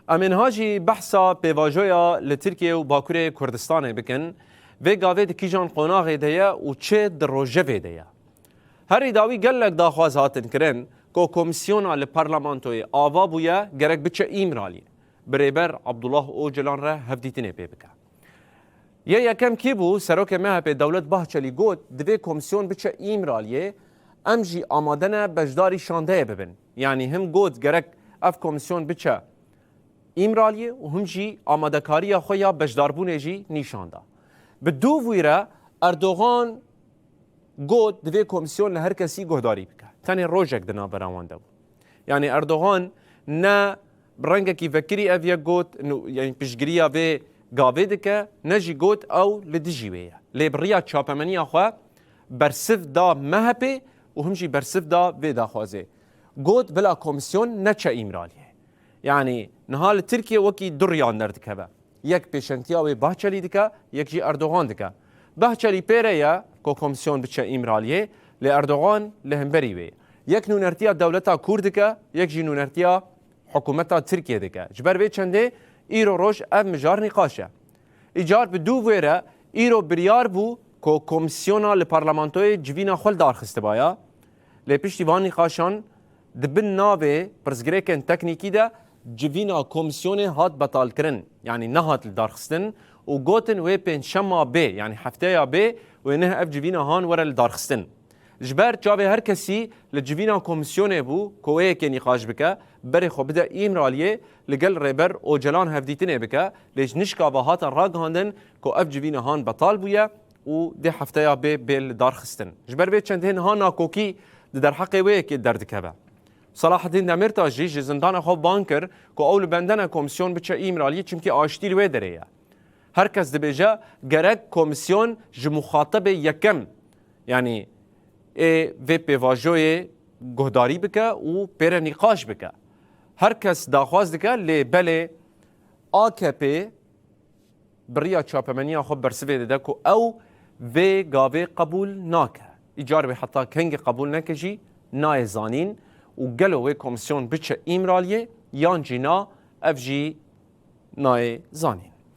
امین هاجی بحثا پیواژویا لترکیه و باکوری کردستان بکن و گاوه دکیجان قناغ دیا و چه دروژه دیا. هر داوی گلک داخواز هاتن کرن که کمیسیون لپارلمانتوی آوا بویا گرک بچه ایمرالی بريبر عبد الله اوجلان را هفدیتنه پی بکه. یکم کی بو سروک مه پی دولت باهچلی گوت دوی کمیسیون بچه ایمرالیه امجی آمادنه بجداری شانده ببن. یعنی هم گوت گرک اف کمیسیون بچه ایمرالیه و هم جی آماده کاری خویا بجداربونه جی نیشانده. به دو ویره اردوغان گوت دوی کمیسیون لهر کسی گهداری بکه. تانی روژک دنا براوانده بود. یعنی اردوغان نه برنگه کی فکری اویا گوت یعنی پیشگیریا و گاوه دکه نجی گوت او لدیجی ویه. لیبریا چاپمنی آخوا برسف دا مهپه و همجی برسف دا و دا خوازه. گوت بلا کمیسیون نچه ایمرالیه. یعنی نهال ترکیه وکی دریان نردکه با. یک پیشنگتیا و باهچلی دکه یک جی اردوغان دکه. باهچلی پیره یا که کمیسیون بچه ایمرالیه لی اردوغان لهمبری وی. یک نونرتیا دولتا کردکه یک جی نونرتیا حکومتا ترکیه دکه. جبر وی چنده ایرو روش اف مجار نقاشه. ایجار به دو ویره ایرو بریار بو که کمیسیونا لپارلمانتوی جوینا خل دارخسته بایا لی پشتی وان نقاشان دبن ناوه پرزگریکن تکنیکی ده جوینا کمیسیون هات بطال کرن یعنی نه هات دارخستن و گوتن وی پین شما بی یعنی هفته یا بی و نه اف جوینا هان ورل دارخستن. جبر جاوه هر کسی لجوینا کمیسیونه بو کوه که نقاش بکه بری خو بده ایمرالیه لگل ریبر اوجلان هفدیتنه بکه لیج نشکا و هاتا راگ هاندن که اف جوینا هان بطال بویا و ده هفته یا بی بیل دارخستن. جبر وی چندهن هانا کوکی در حقی وی که دردکه با. صلاح الدین دمیرتاجی زندان خو بانکر که اول بندن کمیسیون بچه ایمرالیه چمکی آشتیل وی داره. هر کس دبیجا گرک کمیسیون جمخاطب یکم یعنی و پیواژوی گهداری بکه و پر نقاش بکه. هر کس داخواست دکه لی بله AKP بریا چاپمنی خو برسوی ده که او و گاوه قبول ناکه. ایجار به حتی کنگ قبول نکجی نای زانین و گلوه کمیسیون بچه ایمرالیه یان جینا افجی نای زانین.